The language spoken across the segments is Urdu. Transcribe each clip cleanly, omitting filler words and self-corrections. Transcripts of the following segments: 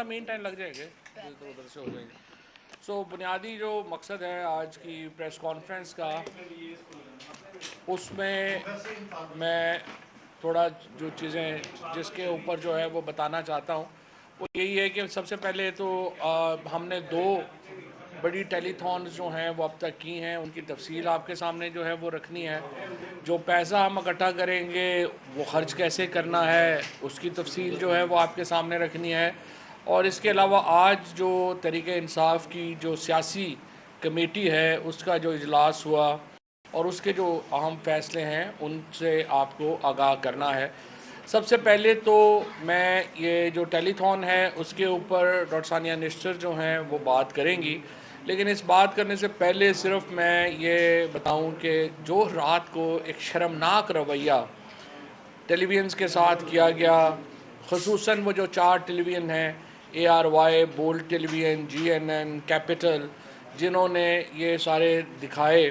مین ٹائم لگ جائیں گے تو ادھر سے ہو جائیں گے. سو بنیادی جو مقصد ہے آج کی پریس کانفرنس کا، اس میں تھوڑا جو چیزیں جس کے اوپر جو ہے وہ بتانا چاہتا ہوں وہ یہی ہے کہ سب سے پہلے تو ہم نے 2 بڑی ٹیلی تھونز جو ہیں وہ اب تک کی ہیں، ان کی تفصیل آپ کے سامنے جو ہے وہ رکھنی ہے. جو پیسہ ہم اکٹھا کریں گے وہ خرچ کیسے کرنا ہے اس کی تفصیل جو ہے وہ آپ کے سامنے رکھنی ہے. اور اس کے علاوہ آج جو تحریک انصاف کی جو سیاسی کمیٹی ہے اس کا جو اجلاس ہوا اور اس کے جو اہم فیصلے ہیں ان سے آپ کو آگاہ کرنا ہے. سب سے پہلے تو میں یہ جو ٹیلی تھون ہے اس کے اوپر ڈاکٹر ثانیہ نشتر جو ہیں وہ بات کریں گی، لیکن اس بات کرنے سے پہلے صرف میں یہ بتاؤں کہ جو رات کو ایک شرمناک رویہ ٹیلی ویژنز کے ساتھ کیا گیا، خصوصاً وہ جو 4 ٹیلی ویژن ہیں ARY، بولڈ ٹیلی ویژن، GNN، کیپٹل، جنہوں نے یہ سارے دکھائے،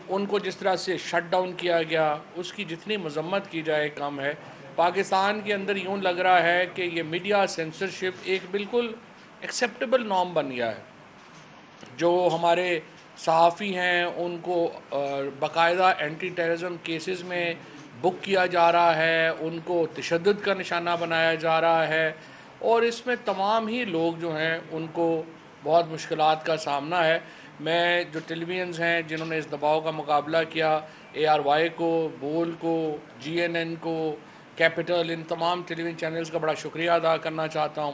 ان کو جس طرح سے شٹ ڈاؤن کیا گیا اس کی جتنی مذمت کی جائے کم ہے. پاکستان کے اندر یوں لگ رہا ہے کہ یہ میڈیا سینسرشپ ایک بالکل ایکسیپٹیبل نارم بن گیا ہے. جو ہمارے صحافی ہیں ان کو باقاعدہ اینٹی ٹیررزم کیسز میں بک کیا جا رہا ہے، ان کو تشدد کا نشانہ بنایا جا رہا ہے، اور اس میں تمام ہی لوگ جو ہیں ان کو بہت مشکلات کا سامنا ہے. میں جو ٹیلی ویژنز ہیں جنہوں نے اس دباؤ کا مقابلہ کیا، ARY کو، بول کو، GNN کو، کیپٹل، ان تمام ٹیلی ویژن چینلز کا بڑا شکریہ ادا کرنا چاہتا ہوں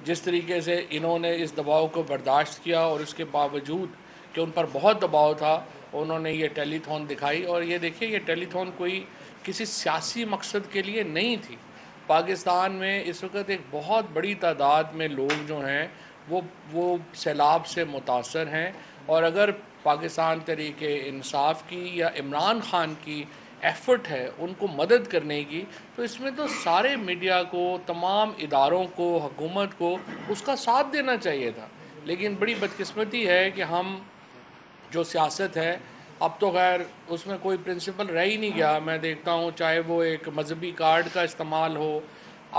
جس طریقے سے انہوں نے اس دباؤ کو برداشت کیا، اور اس کے باوجود کہ ان پر بہت دباؤ تھا انہوں نے یہ ٹیلی تھون دکھائی. اور یہ دیکھیے یہ ٹیلی تھون کوئی کسی سیاسی مقصد کے لیے نہیں تھی. پاکستان میں اس وقت ایک بہت بڑی تعداد میں لوگ جو ہیں وہ سیلاب سے متاثر ہیں، اور اگر پاکستان تحریک انصاف کی یا عمران خان کی ایفرٹ ہے ان کو مدد کرنے کی، تو اس میں تو سارے میڈیا کو، تمام اداروں کو، حکومت کو اس کا ساتھ دینا چاہیے تھا. لیکن بڑی بدقسمتی ہے کہ ہم جو سیاست ہے اب تو خیر اس میں کوئی پرنسپل رہ ہی نہیں گیا. میں دیکھتا ہوں چاہے وہ ایک مذہبی کارڈ کا استعمال ہو،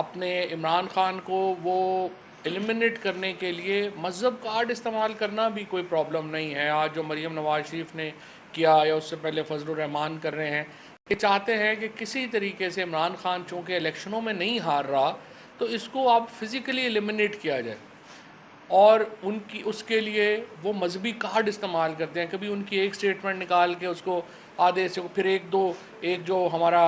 اپنے عمران خان کو وہ ایلیمنیٹ کرنے کے لیے مذہب کارڈ استعمال کرنا بھی کوئی پرابلم نہیں ہے. آج جو مریم نواز شریف نے کیا یا اس سے پہلے فضل الرحمان کر رہے ہیں، یہ چاہتے ہیں کہ کسی طریقے سے عمران خان چونکہ الیکشنوں میں نہیں ہار رہا تو اس کو اب فزیکلی ایلیمنیٹ کیا جائے، اور ان کی اس کے لیے وہ مذہبی کارڈ استعمال کرتے ہیں. کبھی ان کی ایک سٹیٹمنٹ نکال کے اس کو آدھے سے، پھر ایک جو ہمارا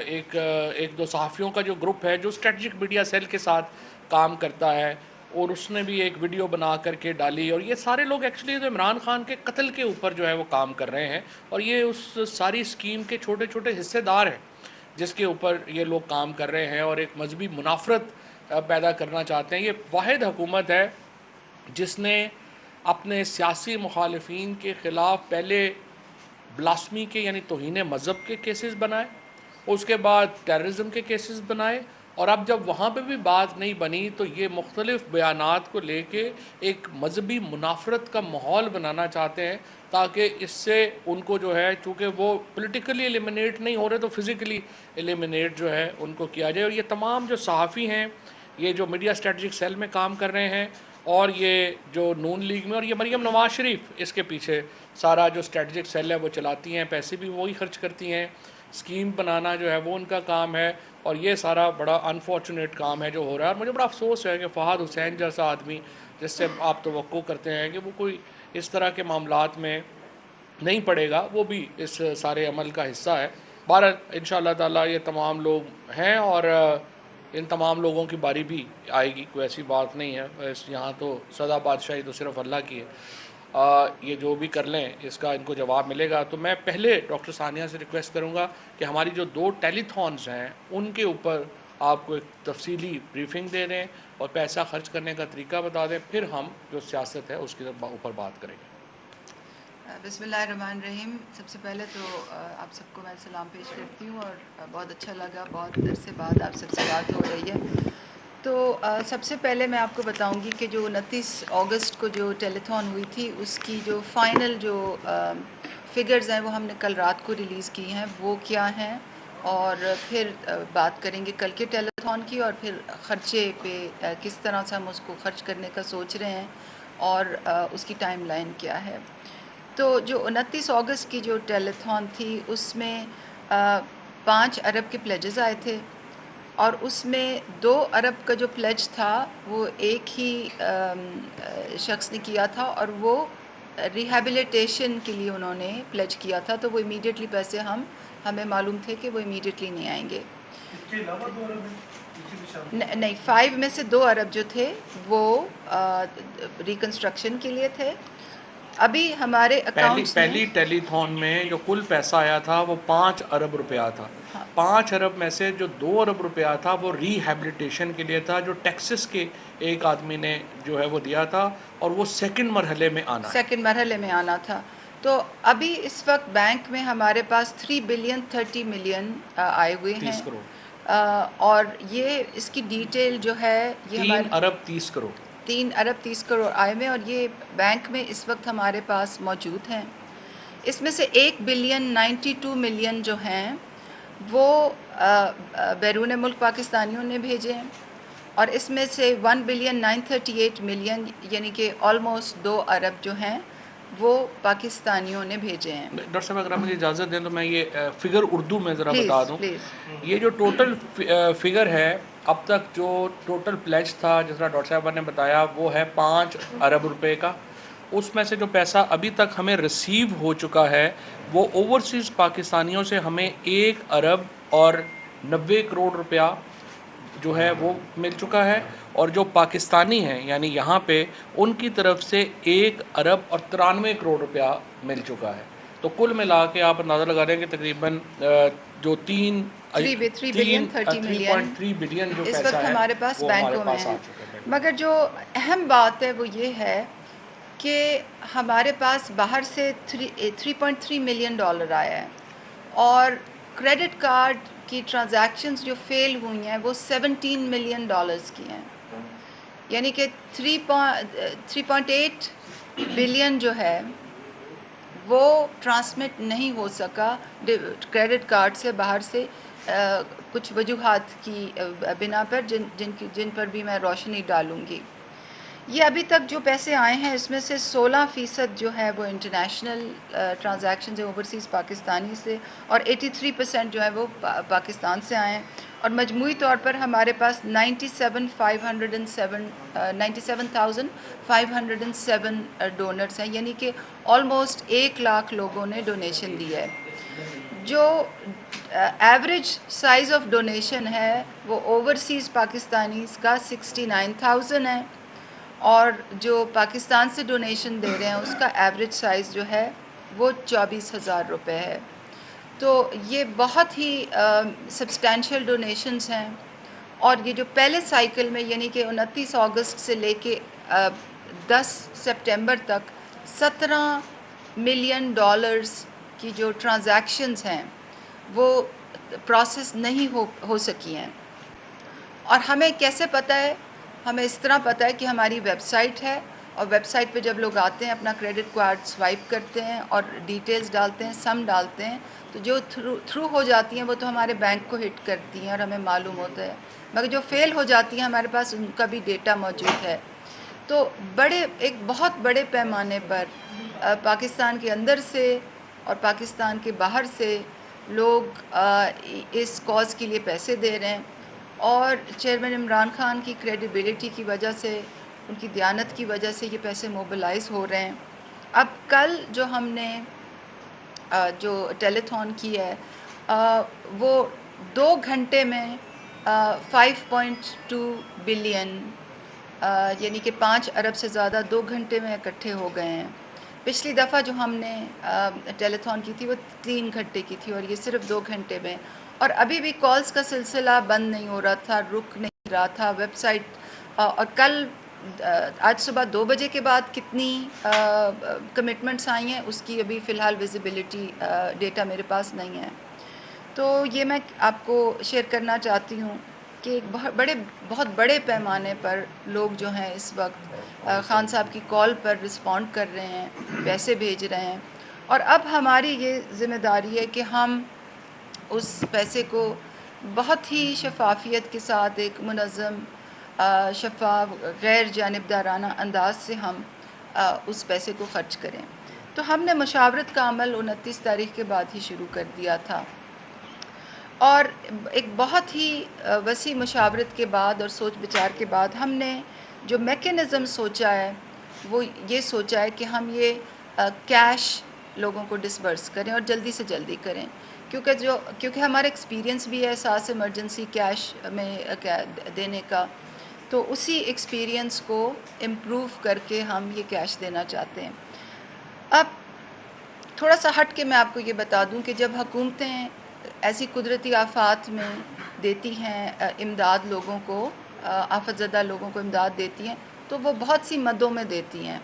ایک دو صحافیوں کا جو گروپ ہے جو اسٹریٹجک میڈیا سیل کے ساتھ کام کرتا ہے، اور اس نے بھی ایک ویڈیو بنا کر کے ڈالی. اور یہ سارے لوگ ایکچولی تو عمران خان کے قتل کے اوپر جو ہے وہ کام کر رہے ہیں، اور یہ اس ساری اسکیم کے چھوٹے چھوٹے حصے دار ہیں جس کے اوپر یہ لوگ کام کر رہے ہیں، اور ایک مذہبی منافرت پیدا کرنا چاہتے ہیں. یہ واحد حکومت ہے جس نے اپنے سیاسی مخالفین کے خلاف پہلے بلاسمی کے یعنی توہین مذہب کے کیسز بنائے، اس کے بعد ٹیررزم کے کیسز بنائے، اور اب جب وہاں پہ بھی بات نہیں بنی تو یہ مختلف بیانات کو لے کے ایک مذہبی منافرت کا ماحول بنانا چاہتے ہیں تاکہ اس سے ان کو جو ہے چونکہ وہ پولیٹیکلی ایلیمنیٹ نہیں ہو رہے تو فزیکلی ایلیمنیٹ جو ہے ان کو کیا جائے. اور یہ تمام جو صحافی ہیں، یہ جو میڈیا اسٹریٹجک سیل میں کام کر رہے ہیں، اور یہ جو نون لیگ میں، اور یہ مریم نواز شریف اس کے پیچھے سارا جو اسٹریٹجک سیل ہے وہ چلاتی ہیں، پیسے بھی وہی خرچ کرتی ہیں، اسکیم بنانا جو ہے وہ ان کا کام ہے. اور یہ سارا بڑا انفارچونیٹ کام ہے جو ہو رہا ہے. اور مجھے بڑا افسوس ہے کہ فہد حسین جیسا آدمی جس سے آپ توقع کرتے ہیں کہ وہ کوئی اس طرح کے معاملات میں نہیں پڑے گا، وہ بھی اس سارے عمل کا حصہ ہے. بہرحال انشاءاللہ تعالیٰ یہ تمام لوگ ہیں، اور ان تمام لوگوں کی باری بھی آئے گی، کوئی ایسی بات نہیں ہے. یہاں تو سدا بادشاہی تو صرف اللہ کی ہے. یہ جو بھی کر لیں اس کا ان کو جواب ملے گا. تو میں پہلے ڈاکٹر ثانیہ سے ریکویسٹ کروں گا کہ ہماری جو 2 ٹیلی تھونز ہیں ان کے اوپر آپ کو ایک تفصیلی بریفنگ دے دیں اور پیسہ خرچ کرنے کا طریقہ بتا دیں، پھر ہم جو سیاست ہے اس کے اوپر بات کریں گے. بسم اللہ الرحمن الرحیم. سب سے پہلے تو آپ سب کو میں سلام پیش کرتی ہوں، اور بہت اچھا لگا، بہت عرصے بعد آپ سب سے بات ہو رہی ہے. تو سب سے پہلے میں آپ کو بتاؤں گی کہ جو 29 اگست کو جو ٹیلی تھون ہوئی تھی اس کی جو فائنل جو فگرز ہیں وہ ہم نے کل رات کو ریلیز کی ہیں. وہ کیا ہیں اور پھر بات کریں گے کل کے ٹیلیتھون کی، اور پھر خرچے پہ کس طرح سے ہم اس کو خرچ کرنے کا سوچ رہے ہیں اور اس کی ٹائم لائن کیا ہے۔ تو جو 29 اگست کی جو ٹیلیتھون تھی اس میں 5 ارب کے پلیجز آئے تھے، اور اس میں 2 ارب کا جو پلیج تھا وہ ایک ہی شخص نے کیا تھا، اور وہ ریہیبلیٹیشن کے لیے انہوں نے پلیج کیا تھا، تو وہ امیڈیٹلی پیسے ہمیں معلوم تھے کہ وہ امیڈیٹلی نہیں آئیں گے۔ اس کے علاوہ 2 ارب نہیں، 5 میں سے 2 ارب جو تھے وہ ریکنسٹرکشن کے لیے تھے۔ ابھی ہمارے اکاؤنٹس پہلی ٹیلی تھون میں جو کل پیسہ آیا تھا وہ 5 ارب روپیہ تھا۔ 5 ارب میں سے جو 2 ارب روپیہ تھا وہ ری ہیبلیٹیشن کے لیے تھا، جو ٹیکسس کے ایک آدمی نے جو ہے وہ دیا تھا، اور وہ سیکنڈ مرحلے میں آنا تھا۔ تو ابھی اس وقت بینک میں ہمارے پاس 3 بلین 30 ملین آئے ہوئے ہیں، 30 کروڑ، اور یہ اس کی ڈیٹیل جو ہے یہ 3 ارب 30 کروڑ 3 ارب 30 کروڑ آئے ہوئے، اور یہ بینک میں اس وقت ہمارے پاس موجود ہیں۔ اس میں سے 1 بلین 92 ملین جو ہیں وہ بیرون ملک پاکستانیوں نے بھیجے ہیں، اور اس میں سے 1 بلین 938 ملین یعنی کہ آلموسٹ 2 ارب جو ہیں وہ پاکستانیوں نے بھیجے ہیں۔ ڈاکٹر صاحب اگر آپ مجھے اجازت دیں تو میں یہ فگر اردو میں ذرا بتا دوں۔ پلیز یہ جو ٹوٹل فگر ہے اب تک جو ٹوٹل پلیج تھا جس طرح ڈاکٹر صاحبہ نے بتایا وہ ہے 5 ارب روپے کا۔ اس میں سے جو پیسہ ابھی تک ہمیں ریسیو ہو چکا ہے وہ اوورسیز پاکستانیوں سے ہمیں 1 ارب اور 90 کروڑ روپیہ جو ہے وہ مل چکا ہے، اور جو پاکستانی ہیں یعنی یہاں پہ ان کی طرف سے 1 ارب اور 93 کروڑ روپیہ مل چکا ہے۔ تو کل ملا کے آپ اندازہ لگا دیں کہ تقریباً جو 3 بلین 30 ملین 3.3 بلین جو اس پیسہ وقت ہے ہمارے پاس وہ ہمارے بینکوں میں پاس آ ہے۔ چکا ہے۔ مگر جو اہم بات ہے وہ یہ ہے کہ ہمارے پاس باہر سے 3.3 ملین ڈالر آیا ہے، اور کریڈٹ کارڈ کی ٹرانزیکشنز جو فیل ہوئی ہیں وہ 17 ملین ڈالرز کی ہیں، یعنی کہ 3.8 بلین جو ہے وہ ٹرانسمٹ نہیں ہو سکا کریڈٹ کارڈ سے باہر سے، کچھ وجوہات کی بنا پر جن پر بھی میں روشنی ڈالوں گی۔ یہ ابھی تک جو پیسے آئے ہیں اس میں سے 16% جو ہے وہ انٹرنیشنل ٹرانزیکشن ہے اوورسیز پاکستانی سے، اور 83% جو ہے وہ پاکستان سے آئے ہیں، اور مجموعی طور پر ہمارے پاس 97,507 ڈونرز ہیں، یعنی کہ آلموسٹ 1 لاکھ لوگوں نے ڈونیشن دی ہے۔ جو ایوریج سائز آف ڈونیشن ہے وہ اوورسیز پاکستانیز کا 69,000 ہے، اور جو پاکستان سے ڈونیشن دے رہے ہیں اس کا ایوریج سائز جو ہے وہ 24,000 روپے ہے۔ تو یہ بہت ہی سبسٹینشیل ڈونیشنز ہیں، اور یہ جو پہلے سائیکل میں یعنی کہ 29 اگست سے لے کے 10 سپٹمبر تک 17 ملین ڈالرز کی جو ٹرانزیکشنز ہیں وہ پروسیس نہیں ہو سکی ہیں۔ اور ہمیں کیسے پتہ ہے؟ ہمیں اس طرح پتہ ہے کہ ہماری ویب سائٹ ہے، اور ویب سائٹ پہ جب لوگ آتے ہیں اپنا کریڈٹ کارڈ سوائپ کرتے ہیں اور ڈیٹیلز ڈالتے ہیں، سم ڈالتے ہیں، تو جو تھرو ہو جاتی ہیں وہ تو ہمارے بینک کو ہٹ کرتی ہیں اور ہمیں معلوم ہوتا ہے، مگر جو فیل ہو جاتی ہیں ہمارے پاس ان کا بھی ڈیٹا موجود ہے۔ تو ایک بہت بڑے پیمانے پر پاکستان کے اندر سے اور پاکستان کے باہر سے لوگ اس کاز کے لیے پیسے دے رہے ہیں، اور چیئرمین عمران خان کی کریڈیبلٹی کی وجہ سے، ان کی دیانت کی وجہ سے یہ پیسے موبلائز ہو رہے ہیں۔ اب کل جو ہم نے جو ٹیلی تھون کی ہے وہ 2 گھنٹے میں 5.2 بلین یعنی کہ 5 ارب سے زیادہ 2 گھنٹے میں اکٹھے ہو گئے ہیں۔ پچھلی دفعہ جو ہم نے ٹیلی تھون کی تھی وہ 3 گھنٹے کی تھی، اور یہ صرف 2 گھنٹے میں، اور ابھی بھی کالز کا سلسلہ بند نہیں ہو رہا تھا، رک نہیں رہا تھا۔ ویب سائٹ اور کل آج صبح 2 بجے کے بعد کتنی کمٹمنٹس آئی ہیں اس کی ابھی فی الحال ویزیبلٹی ڈیٹا میرے پاس نہیں ہے۔ تو یہ میں آپ کو شیئر کرنا چاہتی ہوں کہ ایک بہت بڑے پیمانے پر لوگ جو ہیں اس وقت خان صاحب کی کال پر رسپونڈ کر رہے ہیں، پیسے بھیج رہے ہیں، اور اب ہماری یہ ذمہ داری ہے کہ ہم اس پیسے کو بہت ہی شفافیت کے ساتھ ایک منظم شفاف غیر جانبدارانہ انداز سے ہم اس پیسے کو خرچ کریں. تو ہم نے مشاورت کا عمل 29 تاریخ کے بعد ہی شروع کر دیا تھا، اور ایک بہت ہی وسیع مشاورت کے بعد اور سوچ بچار کے بعد ہم نے جو میکینزم سوچا ہے وہ یہ سوچا ہے کہ ہم یہ کیش لوگوں کو ڈسبرس کریں اور جلدی سے جلدی کریں، کیونکہ ہمارا ایکسپیرینس بھی ہے احساس ایمرجنسی کیش میں دینے کا، تو اسی ایکسپیرینس کو امپروو کر کے ہم یہ کیش دینا چاہتے ہیں. اب تھوڑا سا ہٹ کے میں آپ کو یہ بتا دوں کہ جب حکومتیں ایسی قدرتی آفات میں دیتی ہیں امداد لوگوں کو، آفت زدہ لوگوں کو امداد دیتی ہیں، تو وہ بہت سی مدوں میں دیتی ہیں.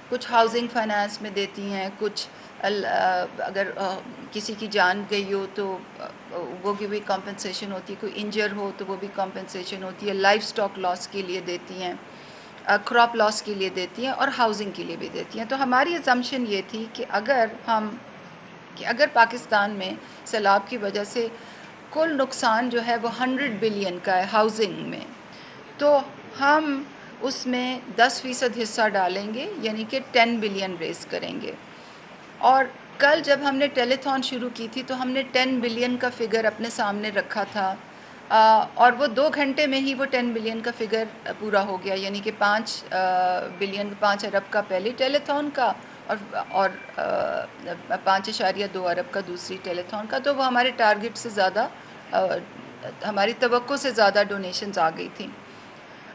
کچھ ہاؤسنگ فائنانس میں دیتی ہیں، کچھ اگر کسی کی جان گئی ہو تو وہ کی بھی کمپنسیشن ہوتی ہے، کوئی انجر ہو تو وہ بھی کمپنسیشن ہوتی ہے، لائف سٹاک لاس کے لیے دیتی ہیں، کراپ لاس کے لیے دیتی ہیں، اور ہاؤسنگ کے لیے بھی دیتی ہیں. تو ہماری اسمپشن یہ تھی کہ اگر پاکستان میں سیلاب کی وجہ سے کل نقصان جو ہے وہ 100 بلین کا ہے ہاؤسنگ میں، تو ہم اس میں 10% حصہ ڈالیں گے، یعنی کہ 10 بلین ریز کریں گے. اور کل جب ہم نے ٹیلی تھون شروع کی تھی تو ہم نے 10 بلین کا فگر اپنے سامنے رکھا تھا، اور وہ 2 گھنٹے میں ہی وہ 10 بلین کا فگر پورا ہو گیا، یعنی کہ 5 ارب کا پہلے ٹیلی تھون کا اور 5.2 ارب کا دوسری ٹیلی تھون کا. تو وہ ہمارے ٹارگٹ سے زیادہ، ہماری توقع سے زیادہ ڈونیشنز آ گئی تھیں.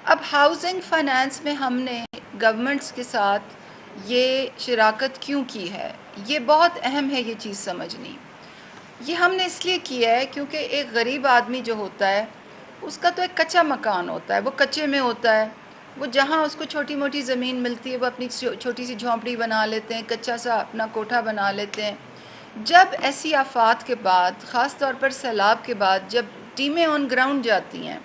اب ہاؤسنگ فائنانس میں ہم نے گورنمنٹس کے ساتھ یہ شراکت کیوں کی ہے، یہ بہت اہم ہے یہ چیز سمجھنی. یہ ہم نے اس لیے کیا ہے کیونکہ ایک غریب آدمی جو ہوتا ہے اس کا تو ایک کچا مکان ہوتا ہے، وہ کچے میں ہوتا ہے، وہ جہاں اس کو چھوٹی موٹی زمین ملتی ہے وہ اپنی چھوٹی سی جھونپڑی بنا لیتے ہیں، کچا سا اپنا کوٹھا بنا لیتے ہیں. جب ایسی آفات کے بعد، خاص طور پر سیلاب کے بعد، جب ٹیمیں آن گراؤنڈ جاتی ہیں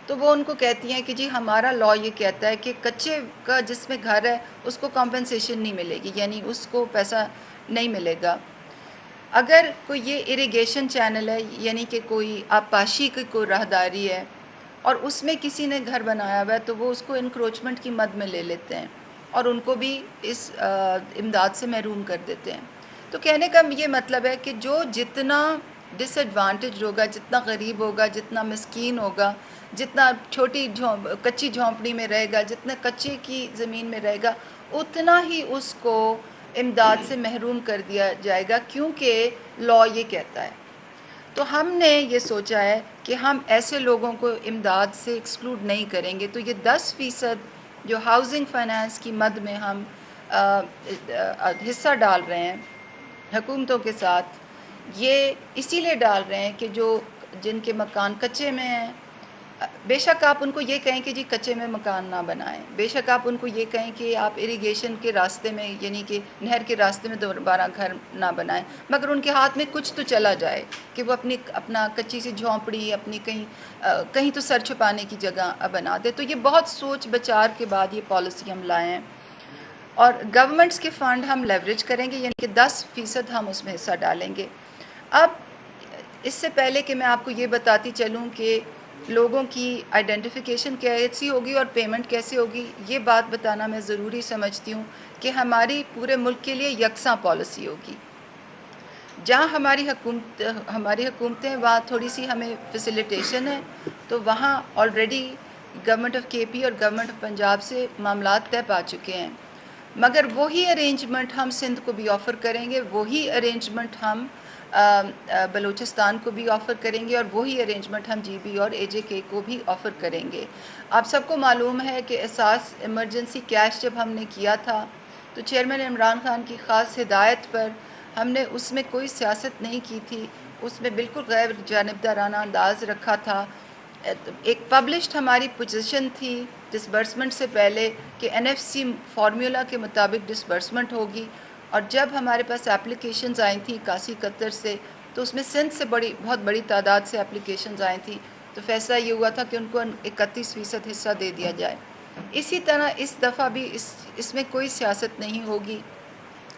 تو وہ ان کو کہتی ہیں کہ جی ہمارا لا یہ کہتا ہے کہ کچے کا جس میں گھر ہے اس کو کمپنسیشن نہیں ملے گی، یعنی اس کو پیسہ نہیں ملے گا. اگر کوئی یہ اریگیشن چینل ہے، یعنی کہ کوئی آبپاشی کی کوئی راہداری ہے اور اس میں کسی نے گھر بنایا ہوا ہے، تو وہ اس کو انکروچمنٹ کی مد میں لے لیتے ہیں اور ان کو بھی اس امداد سے محروم کر دیتے ہیں. تو کہنے کا یہ مطلب ہے کہ جو جتنا ڈس ایڈوانٹیج ہوگا، جتنا غریب ہوگا، جتنا مسکین ہوگا، جتنا کچی جھونپڑی میں رہے گا، جتنا کچے کی زمین میں رہے گا، اتنا ہی اس کو امداد سے محروم کر دیا جائے گا، کیونکہ لا یہ کہتا ہے. تو ہم نے یہ سوچا ہے کہ ہم ایسے لوگوں کو امداد سے ایکسکلوڈ نہیں کریں گے. تو یہ 10% جو ہاؤسنگ فائنانس کی مد میں ہم حصہ ڈال رہے ہیں حکومتوں کے ساتھ، یہ اسی لیے ڈال رہے ہیں کہ جن کے مکان کچے میں ہیں، بے شک آپ ان کو یہ کہیں کہ جی کچے میں مکان نہ بنائیں، بے شک آپ ان کو یہ کہیں کہ آپ اریگیشن کے راستے میں، یعنی کہ نہر کے راستے میں دوبارہ گھر نہ بنائیں، مگر ان کے ہاتھ میں کچھ تو چلا جائے کہ وہ اپنا کچی سی جھونپڑی اپنی کہیں تو سر چھپانے کی جگہ بنا دے. تو یہ بہت سوچ بچار کے بعد یہ پالیسی ہم لائے ہیں. اور گورنمنٹس کے فنڈ ہم لیوریج کریں گے، یعنی کہ 10% ہم اس میں حصہ ڈالیں گے. اب اس سے پہلے کہ میں آپ کو یہ بتاتی چلوں کہ لوگوں کی آئیڈینٹیفیکیشن کیسی ہوگی اور پیمنٹ کیسے ہوگی، یہ بات بتانا میں ضروری سمجھتی ہوں کہ ہماری پورے ملک کے لیے یکساں پالیسی ہوگی. جہاں ہماری حکومتیں وہاں تھوڑی سی ہمیں فیسیلیٹیشن ہے، تو وہاں آلریڈی گورنمنٹ آف کے پی اور گورنمنٹ آف پنجاب سے معاملات طے پا چکے ہیں، مگر وہی ارینجمنٹ ہم سندھ کو بھی آفر کریں گے، وہی ارینجمنٹ ہم بلوچستان کو بھی آفر کریں گے، اور وہی ارینجمنٹ ہم جی بی اور اے جے کے کو بھی آفر کریں گے. آپ سب کو معلوم ہے کہ احساس ایمرجنسی کیش جب ہم نے کیا تھا تو چیئرمین عمران خان کی خاص ہدایت پر ہم نے اس میں کوئی سیاست نہیں کی تھی، اس میں بالکل غیر جانبدارانہ انداز رکھا تھا. ایک پبلشڈ ہماری پوزیشن تھی ڈسبرسمنٹ سے پہلے کہ NFC فارمولا کے مطابق ڈسبرسمنٹ ہوگی، اور جب ہمارے پاس اپلیکیشنز آئی تھیں 81 قطر سے، تو اس میں سندھ سے بہت بڑی تعداد سے اپلیکیشنز آئی تھیں، تو فیصلہ یہ ہوا تھا کہ ان کو 31% حصہ دے دیا جائے. اسی طرح اس دفعہ بھی اس میں کوئی سیاست نہیں ہوگی،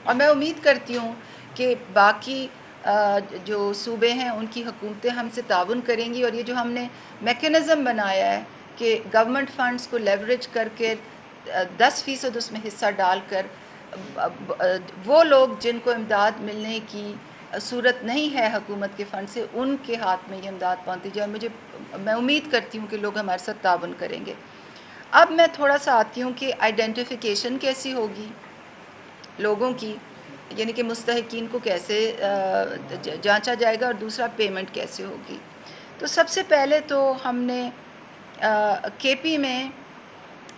اور میں امید کرتی ہوں کہ باقی جو صوبے ہیں ان کی حکومتیں ہم سے تعاون کریں گی، اور یہ جو ہم نے میکنزم بنایا ہے کہ گورنمنٹ فنڈز کو لیوریج کر کے 10% اس میں حصہ ڈال کر وہ لوگ جن کو امداد ملنے کی صورت نہیں ہے حکومت کے فنڈ سے، ان کے ہاتھ میں یہ امداد پہنچتی جائے. میں امید کرتی ہوں کہ لوگ ہمارے ساتھ تعاون کریں گے. اب میں تھوڑا سا آتی ہوں کہ آئیڈینٹیفیکیشن کیسی ہوگی لوگوں کی، یعنی کہ مستحقین کو کیسے جانچا جائے گا، اور دوسرا پیمنٹ کیسے ہوگی. تو سب سے پہلے تو ہم نے کے پی میں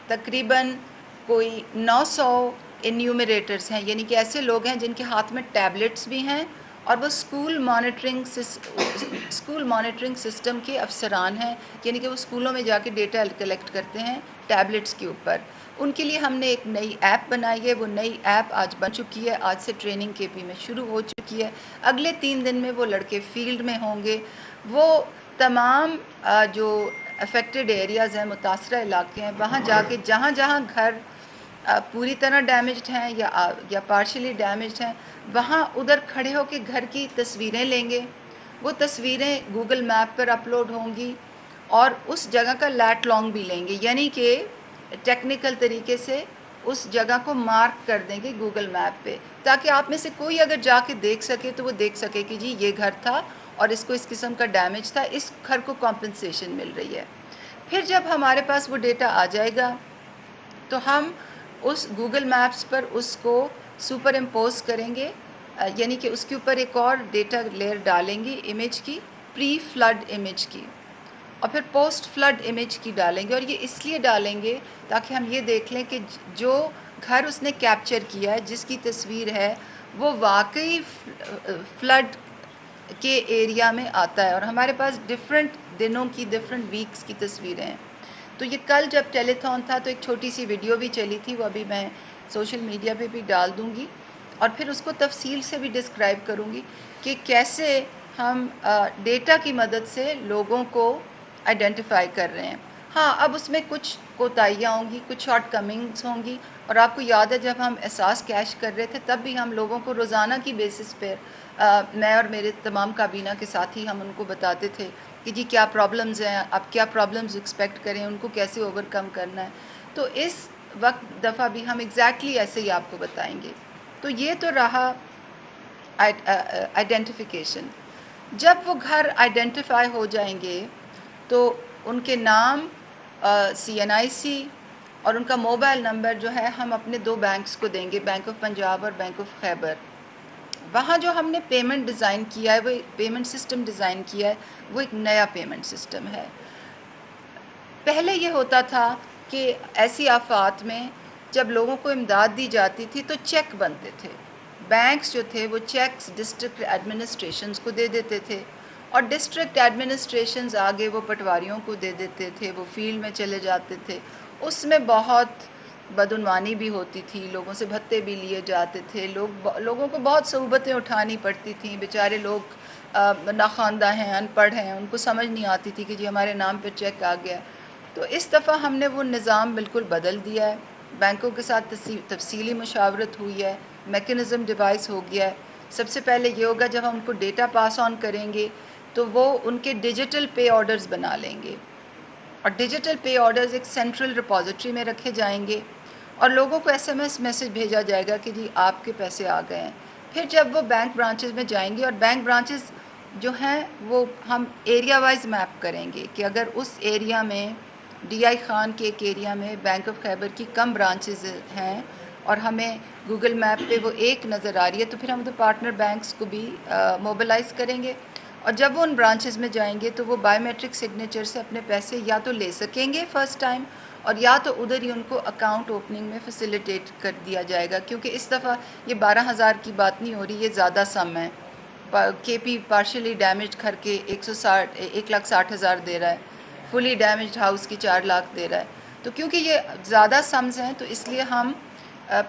تقریباً کوئی 900 انیومریٹرز ہیں، یعنی کہ ایسے لوگ ہیں جن کے ہاتھ میں ٹیبلٹس بھی ہیں، اور وہ اسکول مانیٹرنگ سسٹم کے افسران ہیں، یعنی کہ وہ اسکولوں میں جا کے ڈیٹا کلیکٹ کرتے ہیں ٹیبلٹس کے اوپر. ان کے لیے ہم نے ایک نئی ایپ بنائی ہے. وہ نئی ایپ آج بن چکی ہے، آج سے ٹریننگ کے پی میں شروع ہو چکی ہے. اگلے 3 دن میں وہ لڑکے فیلڈ میں ہوں گے. وہ تمام جو افیکٹڈ ایریاز ہیں، متاثرہ علاقے ہیں، وہاں جا کے جہاں جہاں گھر پوری طرح ڈیمیجڈ ہیں یا پارشلی ڈیمیجڈ ہیں، وہاں ادھر کھڑے ہو کے گھر کی تصویریں لیں گے. وہ تصویریں گوگل میپ پر اپلوڈ ہوں گی، اور اس جگہ کا لیٹ لانگ بھی لیں گے، یعنی کہ ٹیکنیکل طریقے سے اس جگہ کو مارک کر دیں گے گوگل میپ پہ، تاکہ آپ میں سے کوئی اگر جا کے دیکھ سکے تو وہ دیکھ سکے کہ جی یہ گھر تھا اور اس کو اس قسم کا ڈیمیج تھا، اس گھر کو کمپنسیشن مل رہی ہے. پھر جب ہمارے پاس وہ ڈیٹا آ جائے گا تو ہم اس گوگل میپس پر اس کو سپر امپوز کریں گے، یعنی کہ اس کے اوپر ایک اور ڈیٹا لیئر ڈالیں گے امیج کی، پری فلڈ امیج کی، اور پھر پوسٹ فلڈ امیج کی ڈالیں گے. اور یہ اس لیے ڈالیں گے تاکہ ہم یہ دیکھ لیں کہ جو گھر اس نے کیپچر کیا ہے، جس کی تصویر ہے، وہ واقعی فلڈ کے ایریا میں آتا ہے. اور ہمارے پاس ڈفرینٹ دنوں کی، ڈفرینٹ ویکس کی تصویریں ہیں. تو یہ کل جب ٹیلی تھون تھا تو ایک چھوٹی سی ویڈیو بھی چلی تھی، وہ ابھی میں سوشل میڈیا پہ بھی ڈال دوں گی، اور پھر اس کو تفصیل سے بھی ڈسکرائب کروں گی کہ کیسے ہم ڈیٹا کی مدد سے لوگوں کو آئیڈینٹیفائی کر رہے ہیں. ہاں، اب اس میں کچھ کوتاہیاں ہوں گی، کچھ شارٹ کمنگز ہوں گی. اور آپ کو یاد ہے جب ہم احساس کیش کر رہے تھے تب بھی ہم لوگوں کو روزانہ کی بیسس پہ میں اور میرے تمام کابینہ کے ساتھی ہم ان کو بتاتے تھے کہ جی کیا پرابلمز ہیں، آپ کیا پرابلمز ایکسپیکٹ کریں، ان کو کیسے اوور کم کرنا ہے. تو اس وقت دفعہ بھی ہم ایگزیکٹلی ایسے ہی آپ کو بتائیں گے. تو یہ تو رہا آئیڈینٹیفیکیشن. جب وہ گھر آئیڈینٹیفائی ہو جائیں گے تو ان کے نام، CNIC اور ان کا موبائل نمبر جو ہے ہم اپنے 2 بینکس کو دیں گے، بینک آف پنجاب اور بینک آف خیبر. وہاں جو ہم نے پیمنٹ ڈیزائن کیا ہے، وہ پیمنٹ سسٹم ڈیزائن کیا ہے، وہ ایک نیا پیمنٹ سسٹم ہے. پہلے یہ ہوتا تھا کہ ایسی آفات میں جب لوگوں کو امداد دی جاتی تھی تو چیک بنتے تھے. بینکس جو تھے وہ چیکس ڈسٹرکٹ ایڈمنسٹریشنز کو دے دیتے تھے، اور ڈسٹرکٹ ایڈمنسٹریشنز آگے وہ پٹواریوں کو دے دیتے تھے، وہ فیلڈ میں چلے جاتے تھے. اس میں بہت بدعنوانی بھی ہوتی تھی، لوگوں سے بھتے بھی لیے جاتے تھے، لوگوں کو بہت صعوبتیں اٹھانی پڑتی تھیں. بیچارے لوگ ناخواندہ ہیں، ان پڑھ ہیں، ان کو سمجھ نہیں آتی تھی کہ جی ہمارے نام پہ چیک آ گیا. تو اس دفعہ ہم نے وہ نظام بالکل بدل دیا ہے. بینکوں کے ساتھ تفصیلی مشاورت ہوئی ہے، میکنزم ڈیوائس ہو گیا ہے. سب سے پہلے یہ ہوگا جب ہم ان کو ڈیٹا پاس آن کریں گے تو وہ ان کے ڈیجیٹل پے آرڈرز بنا لیں گے، اور ڈیجیٹل پے آرڈرز ایک سینٹرل ریپوزیٹری میں رکھے جائیں گے، اور لوگوں کو SMS میسج بھیجا جائے گا کہ جی آپ کے پیسے آ گئے ہیں. پھر جب وہ بینک برانچز میں جائیں گے، اور بینک برانچز جو ہیں وہ ہم ایریا وائز میپ کریں گے کہ اگر اس ایریا میں DI خان کے ایک ایریا میں بینک آف خیبر کی کم برانچز ہیں اور ہمیں گوگل میپ پہ وہ ایک نظر آ رہی ہے، تو پھر ہم تو پارٹنر بینکس کو بھی موبلائز کریں گے. اور جب وہ ان برانچز میں جائیں گے تو وہ بائیو میٹرک سگنیچر سے اپنے پیسے یا تو لے سکیں گے فرسٹ ٹائم، اور یا تو ادھر ہی ان کو اکاؤنٹ اوپننگ میں فیسیلیٹیٹ کر دیا جائے گا. کیونکہ اس دفعہ یہ 12,000 کی بات نہیں ہو رہی، یہ زیادہ سم ہے. KP پارشلی ڈیمیج گھر کے 1,60,000 دے رہا ہے، فلی ڈیمیجڈ ہاؤس کی 4 لاکھ دے رہا ہے. تو کیونکہ یہ زیادہ سمز ہیں تو اس لیے ہم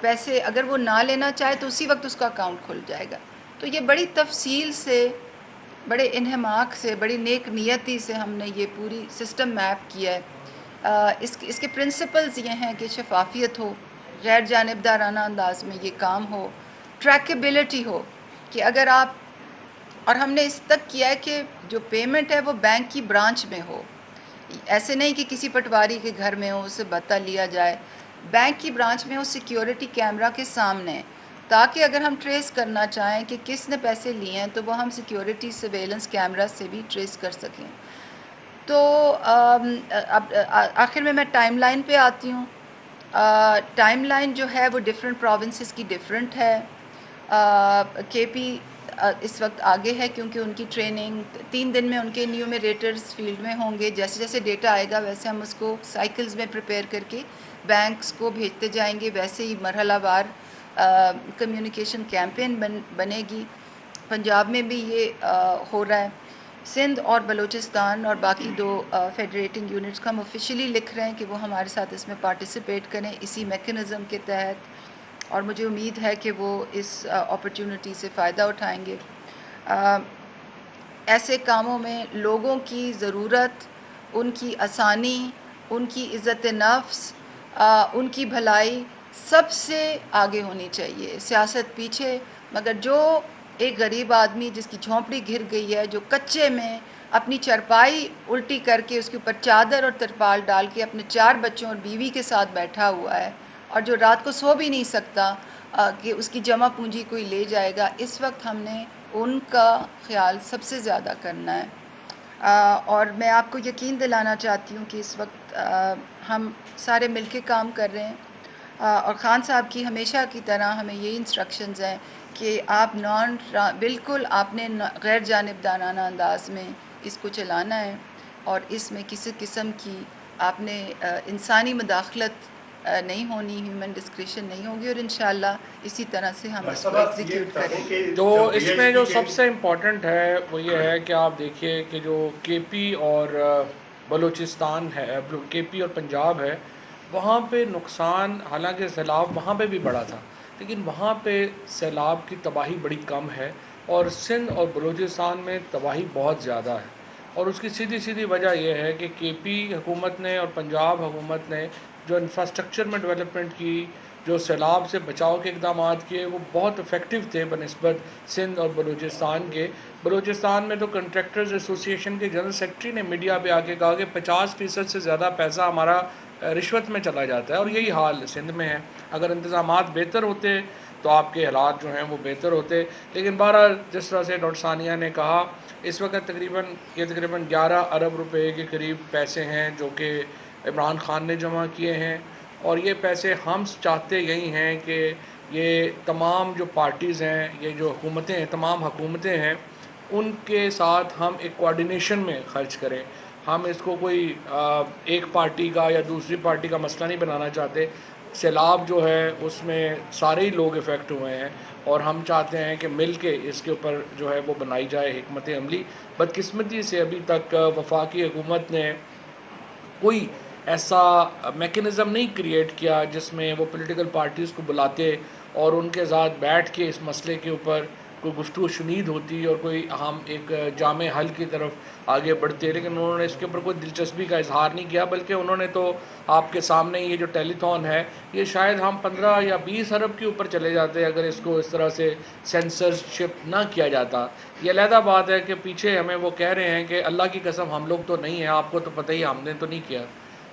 پیسے اگر وہ نہ لینا چاہے تو اسی وقت اس کا اکاؤنٹ کھل جائے گا. تو یہ بڑی تفصیل سے، بڑے انہماک سے، بڑی نیک نیتی سے ہم نے یہ پوری سسٹم میپ کیا ہے. اس کے پرنسپلز یہ ہیں کہ شفافیت ہو، غیر جانبدارانہ انداز میں یہ کام ہو، ٹریکیبلٹی ہو، کہ اگر آپ اور ہم نے اس تک کیا ہے کہ جو پیمنٹ ہے وہ بینک کی برانچ میں ہو، ایسے نہیں کہ کسی پٹواری کے گھر میں ہو اسے بتا لیا جائے، بینک کی برانچ میں ہو سیکیورٹی کیمرہ کے سامنے، تاکہ اگر ہم ٹریس کرنا چاہیں کہ کس نے پیسے لیے ہیں تو وہ ہم سیکیورٹی سرویلنس کیمرہ سے بھی ٹریس کر سکیں۔ تو اب آخر میں ٹائم لائن پہ آتی ہوں۔ ٹائم لائن جو ہے وہ ڈفرینٹ پروونسز کی ڈفرینٹ ہے۔ کے پی اس وقت آگے ہے کیونکہ ان کی ٹریننگ 3 دن میں ان کے نیومیریٹرز فیلڈ میں ہوں گے، جیسے جیسے ڈیٹا آئے گا ویسے ہم اس کو سائیکلز میں پریپیئر کر کے بینکس کو بھیجتے جائیں گے، ویسے ہی مرحلہ وار کمیونیکیشن کیمپین بنے گی۔ پنجاب میں بھی یہ ہو رہا ہے، سندھ اور بلوچستان اور باقی 2 فیڈریٹنگ یونٹس کو ہم آفیشلی لکھ رہے ہیں کہ وہ ہمارے ساتھ اس میں پارٹیسپیٹ کریں اسی میکنزم کے تحت، اور مجھے امید ہے کہ وہ اس اپرچونٹی سے فائدہ اٹھائیں گے۔ ایسے کاموں میں لوگوں کی ضرورت، ان کی آسانی، ان کی عزت نفس، ان کی بھلائی سب سے آگے ہونی چاہیے، سیاست پیچھے۔ مگر جو ایک غریب آدمی جس کی جھونپڑی گر گئی ہے، جو کچے میں اپنی چرپائی الٹی کر کے اس کے اوپر چادر اور ترپال ڈال کے اپنے 4 بچوں اور بیوی کے ساتھ بیٹھا ہوا ہے، اور جو رات کو سو بھی نہیں سکتا کہ اس کی جمع پونجی کوئی لے جائے گا، اس وقت ہم نے ان کا خیال سب سے زیادہ کرنا ہے۔ اور میں آپ کو یقین دلانا چاہتی ہوں کہ اس وقت ہم سارے مل کے کام کر رہے ہیں، اور خان صاحب کی ہمیشہ کی طرح ہمیں یہی انسٹرکشنز ہیں کہ آپ بالکل آپ نے غیر جانبدارانہ انداز میں اس کو چلانا ہے، اور اس میں کسی قسم کی آپ نے انسانی مداخلت نہیں ہونی، ہیومن ڈسکریشن نہیں ہوگی، اور انشاءاللہ اسی طرح سے ہم اس کو ایگزیکیوٹ کریں گے۔ جو اس میں جو سب سے امپورٹنٹ ہے وہ یہ ہے کہ آپ دیکھیے کہ جو کے پی اور بلوچستان ہے، کے پی اور پنجاب ہے، وہاں پہ نقصان، حالانکہ سیلاب وہاں پہ بھی بڑا تھا لیکن وہاں پہ سیلاب کی تباہی بڑی کم ہے، اور سندھ اور بلوچستان میں تباہی بہت زیادہ ہے، اور اس کی سیدھی وجہ یہ ہے کہ کے پی حکومت نے اور پنجاب حکومت نے جو انفراسٹرکچر میں ڈیولپمنٹ کی، جو سیلاب سے بچاؤ کے اقدامات کیے، وہ بہت افیکٹو تھے بنسبت سندھ اور بلوچستان کے۔ بلوچستان میں تو کنٹریکٹرز ایسوسی ایشن کے جنرل سیکرٹری نے میڈیا پہ آ کے کہا کہ 50% سے زیادہ پیسہ ہمارا رشوت میں چلا جاتا ہے، اور یہی حال سندھ میں ہے۔ اگر انتظامات بہتر ہوتے تو آپ کے حالات جو ہیں وہ بہتر ہوتے، لیکن بہرحال جس طرح سے ڈاکٹر ثانیہ نے کہا، اس وقت تقریباً 11 ارب روپے کے قریب پیسے ہیں جو کہ عمران خان نے جمع کیے ہیں، اور یہ پیسے ہم چاہتے یہی ہیں کہ یہ تمام جو پارٹیز ہیں، یہ جو حکومتیں ہیں، تمام حکومتیں ہیں، ان کے ساتھ ہم ایک کوارڈینیشن میں خرچ کریں۔ ہم اس کو کوئی ایک پارٹی کا یا دوسری پارٹی کا مسئلہ نہیں بنانا چاہتے۔ سیلاب جو ہے اس میں سارے ہی لوگ افیکٹ ہوئے ہیں، اور ہم چاہتے ہیں کہ مل کے اس کے اوپر جو ہے وہ بنائی جائے حکمت عملی۔ بدقسمتی سے ابھی تک وفاقی حکومت نے کوئی ایسا میکنزم نہیں کریٹ کیا جس میں وہ پولیٹیکل پارٹیز کو بلاتے اور ان کے ساتھ بیٹھ کے اس مسئلے کے اوپر کوئی گفتگو شنید ہوتی اور کوئی ہم ایک جامع حل کی طرف آگے بڑھتے، لیکن انہوں نے اس کے اوپر کوئی دلچسپی کا اظہار نہیں کیا، بلکہ انہوں نے تو آپ کے سامنے یہ جو ٹیلی تھون ہے، یہ شاید ہم 15 یا 20 ارب کے اوپر چلے جاتے اگر اس کو اس طرح سے سینسرشپ نہ کیا جاتا۔ یہ علیحدہ بات ہے کہ پیچھے ہمیں وہ کہہ رہے ہیں کہ اللہ کی قسم ہم لوگ تو نہیں ہیں، آپ کو تو پتہ ہی، ہم نے تو نہیں کیا۔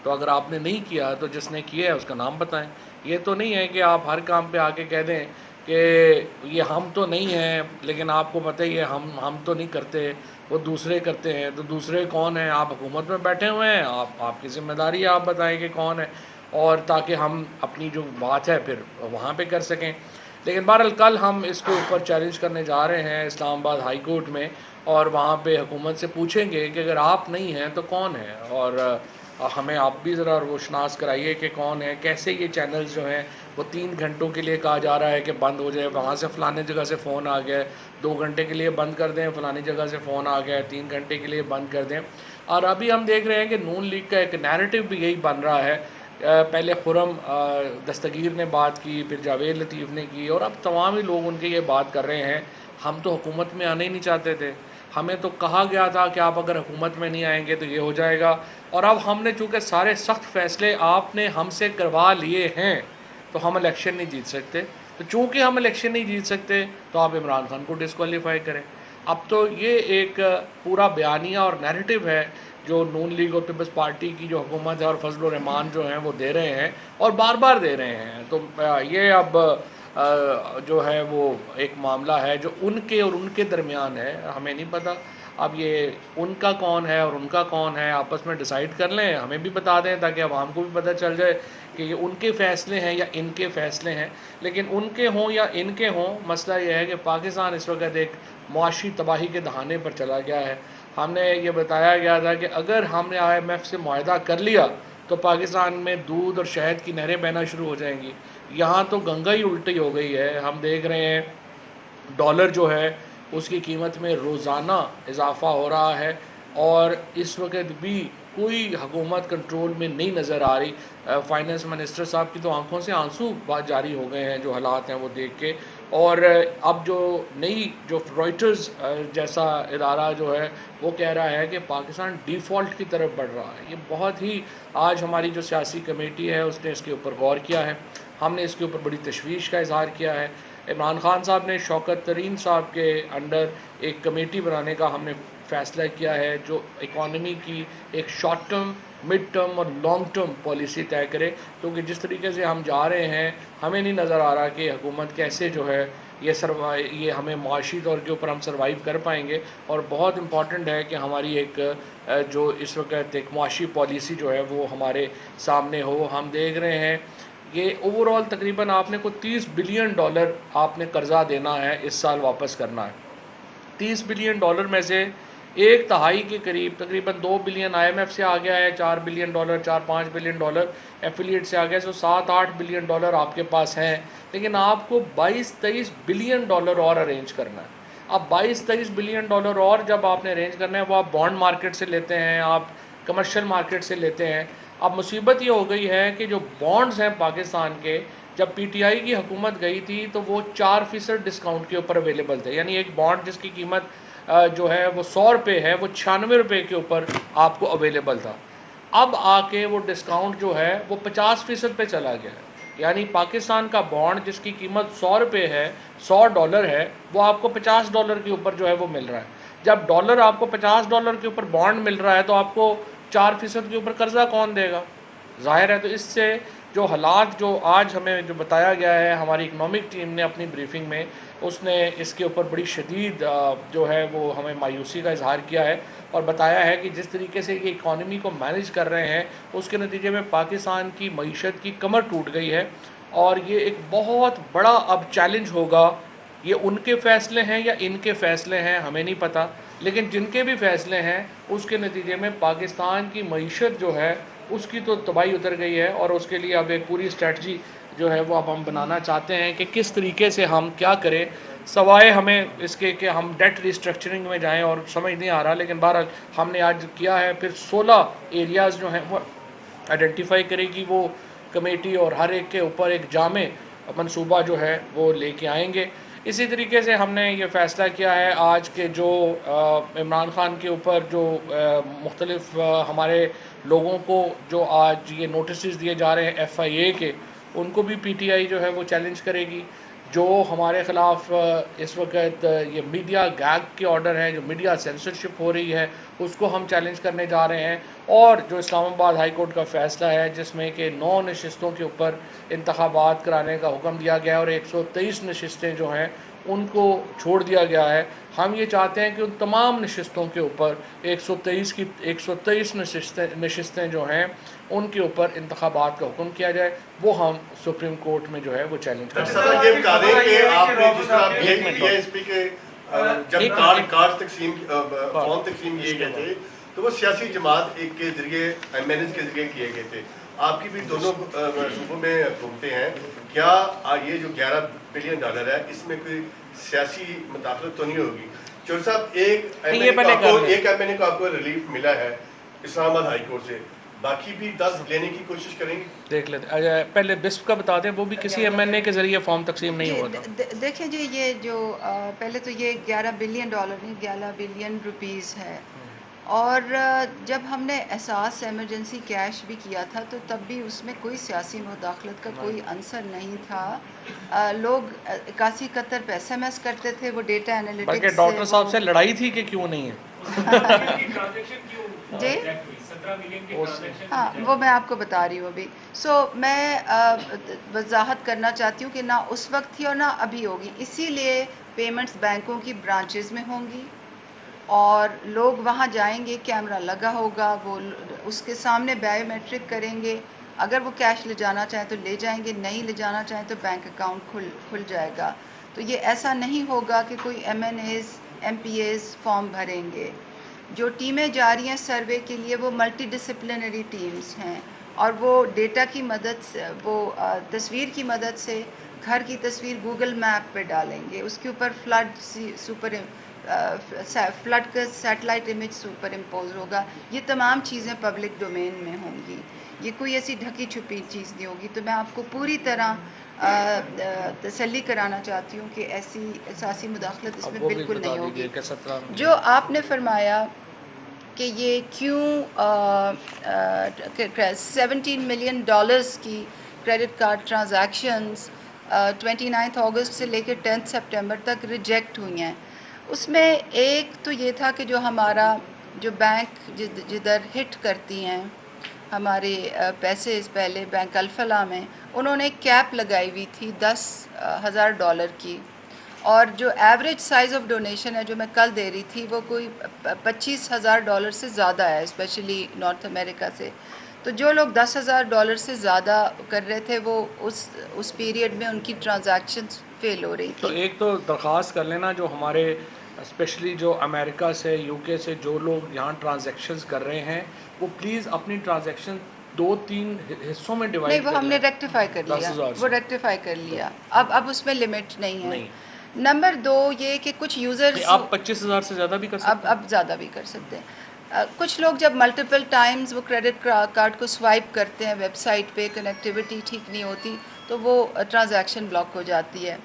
تو اگر آپ نے نہیں کیا تو جس نے کیا ہے اس کا نام بتائیں۔ یہ تو نہیں ہے کہ آپ ہر کام پہ آ کے کہہ دیں کہ یہ ہم تو نہیں ہیں لیکن آپ کو پتہ ہی ہے ہم تو نہیں کرتے، وہ دوسرے کرتے ہیں۔ تو دوسرے کون ہیں؟ آپ حکومت میں بیٹھے ہوئے ہیں، آپ کی ذمہ داری ہے، آپ بتائیں کہ کون ہے، اور تاکہ ہم اپنی جو بات ہے پھر وہاں پہ کر سکیں۔ لیکن بہرحال کل ہم اس کے اوپر چیلنج کرنے جا رہے ہیں اسلام آباد ہائی کورٹ میں، اور وہاں پہ حکومت سے پوچھیں گے کہ اگر آپ نہیں ہیں تو کون ہے، اور ہمیں آپ بھی ذرا روشناس کرائیے کہ کون ہے، کیسے یہ چینلز جو ہیں وہ 3 گھنٹوں کے لیے کہا جا رہا ہے کہ بند ہو جائے، وہاں سے فلانے جگہ سے فون آ گیا ہے 2 گھنٹے کے لیے بند کر دیں، فلانی جگہ سے فون آ گیا ہے 3 گھنٹے کے لیے بند کر دیں۔ اور ابھی ہم دیکھ رہے ہیں کہ نون لیگ کا ایک نیریٹو بھی یہی بن رہا ہے۔ پہلے خرم دستگیر نے بات کی، پھر جاوید لطیف نے کی، اور اب تمام ہی لوگ ان کے یہ بات کر رہے ہیں ہم تو حکومت میں آنے ہی نہیں چاہتے تھے، ہمیں تو کہا گیا تھا کہ آپ اگر حکومت میں نہیں آئیں گے تو یہ ہو جائے گا، اور اب ہم نے چونکہ سارے سخت فیصلے آپ نے ہم سے کروا لیے ہیں تو ہم الیکشن نہیں جیت سکتے۔ تو چونکہ ہم الیکشن نہیں جیت سکتے تو آپ عمران خان کو ڈسکوالیفائی کریں۔ اب تو یہ ایک پورا بیانیہ اور نیریٹو ہے جو نون لیگ اور پیپلز پارٹی کی جو حکومت ہے اور فضل الرحمان جو ہیں وہ دے رہے ہیں اور بار بار دے رہے ہیں. تو یہ اب جو ہے وہ ایک معاملہ ہے جو ان کے اور ان کے درمیان ہے. ہمیں نہیں پتہ اب یہ ان کا کون ہے اور ان کا کون ہے، آپس میں ڈیسائیڈ کر لیں، ہمیں بھی بتا دیں تاکہ عوام کو بھی پتہ چل جائے کہ یہ ان کے فیصلے ہیں یا ان کے فیصلے ہیں. لیکن ان کے ہوں یا ان کے ہوں، مسئلہ یہ ہے کہ پاکستان اس وقت ایک معاشی تباہی کے دہانے پر چلا گیا ہے. ہم نے یہ بتایا گیا تھا کہ اگر ہم نے IMF سے معاہدہ کر لیا تو پاکستان میں دودھ اور شہد کی نہریں بہنا شروع ہو جائیں گی. یہاں تو گنگا ہی الٹی ہو گئی ہے. ہم دیکھ رہے ہیں ڈالر جو ہے اس کی قیمت میں روزانہ اضافہ ہو رہا ہے اور اس وقت بھی کوئی حکومت کنٹرول میں نہیں نظر آ رہی. فائنانس منسٹر صاحب کی تو آنکھوں سے آنسو جاری ہو گئے ہیں جو حالات ہیں وہ دیکھ کے. اور اب جو نئی جو رائٹرز جیسا ادارہ جو ہے وہ کہہ رہا ہے کہ پاکستان ڈیفالٹ کی طرف بڑھ رہا ہے. یہ بہت ہی آج ہماری جو سیاسی کمیٹی ہے اس نے اس کے اوپر غور کیا ہے. ہم نے اس کے اوپر بڑی تشویش کا اظہار کیا ہے. عمران خان صاحب نے شوکت ترین صاحب کے انڈر ایک کمیٹی بنانے کا ہم نے فیصلہ کیا ہے جو اکانومی کی ایک شارٹ ٹرم، مڈ ٹرم اور لانگ ٹرم پالیسی طے کرے. کیونکہ جس طریقے سے ہم جا رہے ہیں ہمیں نہیں نظر آ رہا کہ حکومت کیسے جو ہے یہ ہمیں معاشی طور کے اوپر ہم سروائیو کر پائیں گے. اور بہت امپورٹنٹ ہے کہ ہماری ایک جو اس وقت ایک معاشی پالیسی جو ہے وہ ہمارے سامنے ہو. ہم دیکھ رہے ہیں یہ اوور آل تقریباً آپ نے کو $30 بلین آپ نے قرضہ دینا ہے اس سال واپس کرنا ہے. $30 بلین میں سے ایک تہائی کے قریب تقریباً $2 بلین IMF سے آ گیا ہے، $4 بلین، $4-5 بلین ایفیلیٹ سے آ گیا. سو $7-8 بلین آپ کے پاس ہیں. لیکن آپ کو $22-23 بلین اور ارینج کرنا ہے. اب $22-23 بلین اور جب آپ نے ارینج کرنا ہے وہ آپ بانڈ مارکیٹ سے لیتے ہیں، آپ کمرشل مارکیٹ سے لیتے ہیں. اب مصیبت یہ ہو گئی ہے کہ جو بانڈز ہیں پاکستان کے، جب PTI کی حکومت گئی تھی تو وہ 4% ڈسکاؤنٹ کے اوپر اویلیبل تھے. یعنی ایک بانڈ جس کی قیمت جو ہے وہ $100 ہے وہ $96 کے اوپر آپ کو اویلیبل تھا. اب آ کے وہ ڈسکاؤنٹ جو ہے وہ 50% پہ چلا گیا ہے. یعنی پاکستان کا بانڈ جس کی قیمت $100 ہے، $100 ہے، وہ آپ کو $50 کے اوپر جو ہے وہ مل رہا ہے. جب ڈالر آپ کو $50 کے اوپر بانڈ مل رہا ہے تو آپ کو 4% کے اوپر قرضہ کون دے گا؟ ظاہر ہے. تو اس سے جو حالات جو آج ہمیں جو بتایا گیا ہے ہماری اکنامک ٹیم نے اپنی بریفنگ میں، اس نے اس کے اوپر بڑی شدید جو ہے وہ ہمیں مایوسی کا اظہار کیا ہے اور بتایا ہے کہ جس طریقے سے یہ اکانومی کو مینیج کر رہے ہیں اس کے نتیجے میں پاکستان کی معیشت کی کمر ٹوٹ گئی ہے. اور یہ ایک بہت بڑا اب چیلنج ہوگا. یہ ان کے فیصلے ہیں یا ان کے فیصلے ہیں ہمیں نہیں پتہ، لیکن جن کے بھی فیصلے ہیں اس کے نتیجے میں پاکستان کی معیشت جو ہے اس کی تو تباہی اتر گئی ہے. اور اس کے لیے اب ایک پوری اسٹریٹجی جو ہے وہ اب ہم بنانا چاہتے ہیں کہ کس طریقے سے ہم کیا کریں، سوائے ہمیں اس کے کہ ہم ڈیٹ ریسٹرکچرنگ میں جائیں. اور سمجھ نہیں آ رہا، لیکن بہرحال ہم نے آج کیا ہے. پھر 16 ایریاز جو ہیں وہ آئیڈینٹیفائی کرے گی وہ کمیٹی اور ہر ایک کے اوپر ایک جامع منصوبہ جو ہے وہ لے کے آئیں گے. اسی طریقے سے ہم نے یہ فیصلہ کیا ہے آج کے جو عمران خان کے اوپر جو مختلف ہمارے لوگوں کو جو آج یہ نوٹسز دیے جا رہے ہیں FIA کے، ان کو بھی PTI جو ہے وہ چیلنج کرے گی. جو ہمارے خلاف اس وقت یہ میڈیا گیگ کے آرڈر ہیں، جو میڈیا سینسرشپ ہو رہی ہے، اس کو ہم چیلنج کرنے جا رہے ہیں. اور جو اسلام آباد ہائی کورٹ کا فیصلہ ہے جس میں کہ 9 نشستوں کے اوپر انتخابات کرانے کا حکم دیا گیا ہے اور 123 نشستیں جو ہیں ان کو چھوڑ دیا گیا ہے. ہم یہ چاہتے ہیں کہ ان تمام نشستوں کے اوپر 123 نشستیں جو ہیں ان کے اوپر انتخابات کا حکم کیا جائے. وہ ہم سپریم کورٹ میں جو ہے وہ چیلنج کریں. یہ بتا دیں کہ آپ نے جس طرح یہ اس پہ کہ جب کارڈ تقسیم فارم تقسیم کیے گئے تھے تو وہ سیاسی جماعت ایک کے ذریعے MNS کے ذریعے کیے گئے تھے. آپ کی بھی دونوں صوبوں میں گھومتے ہیں، کیا یہ جو $11 بلین ہے اس میں کوئی سیاسی مداخلت تو نہیں ہوگی؟ چور صاحب، ایک MNA کو آپ کو ریلیف ملا ہے اسلام آباد ہائی کورٹ سے، باقی بھی 10 لینے کی کوشش کریں گے؟ دیکھ لیتے پہلے بسپ کا بتا دیں، وہ بھی کسی MNA کے ذریعے فارم تقسیم نہیں ہوا تھا. دیکھیں جی، یہ جو پہلے تو یہ $11 بلین نہیں، $11 بلین روپیز ہے. اور جب ہم نے احساس ایمرجنسی کیش بھی کیا تھا تو تب بھی اس میں کوئی سیاسی مداخلت کا کوئی عنصر نہیں تھا. لوگ 81-71 پہ ایس ایم ایس کرتے تھے, وہ ڈیٹا انالیٹکس بلکہ ڈاکٹر صاحب سے لڑائی تھی کہ کیوں نہیں ہے. جی ہاں, وہ میں آپ کو بتا رہی ہوں ابھی. میں وضاحت کرنا چاہتی ہوں کہ نہ اس وقت تھی اور نہ ابھی ہوگی. اسی لیے پیمنٹس بینکوں کی برانچز میں ہوں گی اور لوگ وہاں جائیں گے, کیمرہ لگا ہوگا, وہ اس کے سامنے بایو میٹرک کریں گے. اگر وہ کیش لے جانا چاہیں تو لے جائیں گے, نہیں لے جانا چاہیں تو بینک اکاؤنٹ کھل جائے گا. تو یہ ایسا نہیں ہوگا کہ کوئی M N A's M P A's form بھریں گے. جو ٹیمیں جا رہی ہیں سروے کے لیے وہ ملٹی ڈسپلنری ٹیمز ہیں, اور وہ ڈیٹا کی مدد سے, وہ تصویر کی مدد سے گھر کی تصویر گوگل میپ پہ ڈالیں گے, اس کے اوپر فلڈ کا سیٹلائٹ امیج سپر امپوز ہوگا. یہ تمام چیزیں پبلک ڈومین میں ہوں گی, یہ کوئی ایسی ڈھکی چھپی چیز نہیں ہوگی. تو میں آپ کو پوری طرح تسلی کرانا چاہتی ہوں کہ ایسی سیاسی مداخلت اس میں بالکل نہیں ہوگی. جو آپ نے فرمایا کہ یہ کیوں $17 ملین کی کریڈٹ کارڈ ٹرانزیکشنز 29 اگست سے لے کے 10 سپٹمبر تک ریجیکٹ ہوئی ہیں, اس میں ایک تو یہ تھا کہ جو ہمارا جو بینک جدھر ہٹ کرتی ہیں ہمارے پیسے پہلے بینک الفلاح میں, انہوں نے کیپ لگائی ہوئی تھی $10,000 کی, اور جو ایوریج سائز آف ڈونیشن ہے جو میں کل دے رہی تھی وہ کوئی $25,000 سے زیادہ ہے, اسپیشلی نارتھ امریکہ سے. تو جو لوگ $10,000 سے زیادہ کر رہے تھے وہ اس پیریڈ میں ان کی ٹرانزیکشنز فیل ہو رہی تھی. تو ایک تو درخواست کر لینا جو ہمارے اسپیشلی جو امریکہ سے یو کے سے جو لوگ یہاں ٹرانزیکشنز کر رہے ہیں وہ پلیز اپنی ٹرانزیکشن 2-3 حصوں میں ڈیوائڈ نہیں, وہ ہم نے ریکٹیفائی کر لیا, وہ ریکٹیفائی کر لیا. اب اس میں لمٹ نہیں ہے. نمبر 2 یہ کہ کچھ یوزرز آپ 25,000 سے زیادہ بھی کر سکتے ہیں, اب زیادہ بھی کر سکتے ہیں. کچھ لوگ جب ملٹیپل ٹائمز وہ کریڈٹ کارڈ کو سوائپ کرتے ہیں ویب سائٹ پہ, کنیکٹیوٹی ٹھیک نہیں ہوتی تو وہ ٹرانزیکشن بلاک ہو جاتی ہے.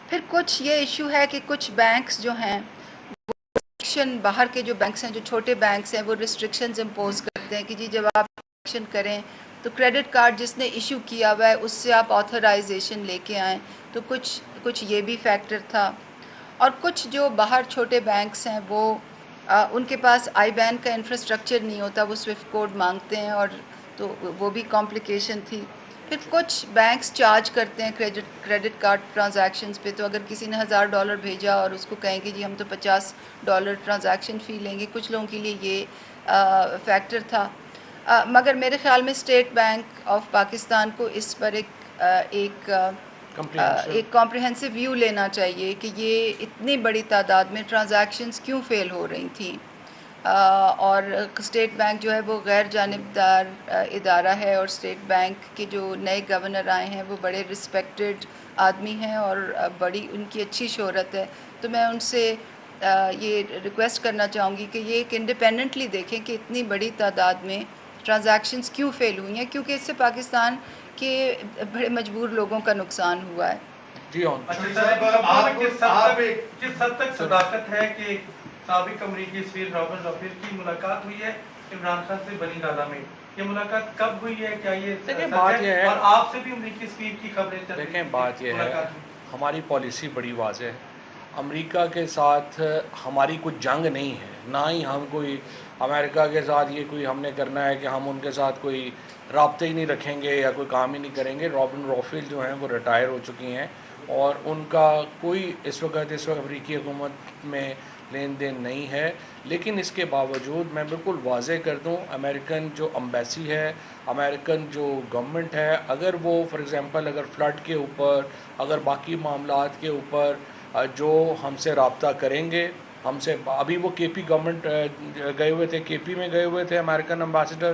پھر کچھ یہ ایشو ہے کہ کچھ بینکس جو ہیں وہ ریسٹرکشن, باہر کے جو بینکس ہیں جو چھوٹے بینکس ہیں وہ ریسٹرکشنز امپوز کرتے ہیں کہ جی جب آپ ٹرانزیکشن کریں تو کریڈٹ کارڈ جس نے ایشو کیا ہوا ہے اس سے آپ آتھرائزیشن لے کے آئیں. تو کچھ یہ بھی فیکٹر تھا. اور کچھ جو باہر چھوٹے بینکس ہیں وہ ان کے پاس آئی بین کا انفراسٹرکچر نہیں ہوتا, وہ سوئفٹ کوڈ مانگتے ہیں, اور تو وہ بھی کمپلیکیشن تھی. پھر کچھ بینکس چارج کرتے ہیں کریڈٹ کارڈ ٹرانزیکشنز پہ, تو اگر کسی نے $1,000 بھیجا اور اس کو کہیں کہ جی ہم تو $50 ٹرانزیکشن فی لیں گے, کچھ لوگوں کے لیے یہ فیکٹر تھا. مگر میرے خیال میں اسٹیٹ بینک آف پاکستان کو اس پر ایک کمپریہنسو ویو لینا چاہیے کہ یہ اتنی بڑی تعداد میں ٹرانزیکشنز کیوں فیل ہو رہی تھیں. اور اسٹیٹ بینک جو ہے وہ غیر جانبدار ادارہ ہے, اور اسٹیٹ بینک کے جو نئے گورنر آئے ہیں وہ بڑے رسپیکٹڈ آدمی ہیں اور بڑی ان کی اچھی شہرت ہے. تو میں ان سے یہ ریکویسٹ کرنا چاہوں گی کہ یہ ایک انڈیپینڈنٹلی دیکھیں کہ اتنی بڑی تعداد میں ٹرانزیکشنز کیوں فیل ہوئی ہیں, کیونکہ اس سے پاکستان کے بڑے مجبور لوگوں کا نقصان ہوا ہے. جی کس حد تک صداقت ہے کہ سابق امریکی سفیر رابرٹ رافیل کی ملاقات ہوئی ہے عمران خان سے بنی گالہ میں؟ یہ ملاقات کب ہوئی ہے, کیا یہ بات یہ ہے, اور آپ سے بھی امریکی سفیر کی خبریں چل رہی ہیں؟ دیکھیں بات یہ ہے, ہماری پالیسی بڑی واضح ہے. امریکہ کے ساتھ ہماری کوئی جنگ نہیں ہے, نہ ہی ہم کوئی امریکہ کے ساتھ یہ کوئی ہم نے کرنا ہے کہ ہم ان کے ساتھ کوئی رابطے ہی نہیں رکھیں گے یا کوئی کام ہی نہیں کریں گے. رابرٹ رافیل جو ہیں وہ ریٹائر ہو چکی ہیں اور ان کا کوئی اس وقت امریکی حکومت میں لین دین نہیں ہے. لیکن اس کے باوجود میں بالکل واضح کر دوں, امریکن جو امبیسی ہے, امریکن جو گورنمنٹ ہے, اگر وہ فار ایگزامپل اگر فلڈ کے اوپر, اگر باقی معاملات کے اوپر جو ہم سے رابطہ کریں گے, ہم سے ابھی وہ کے پی گورنمنٹ گئے ہوئے تھے, کے پی میں گئے ہوئے تھے امریکن امبیسڈر,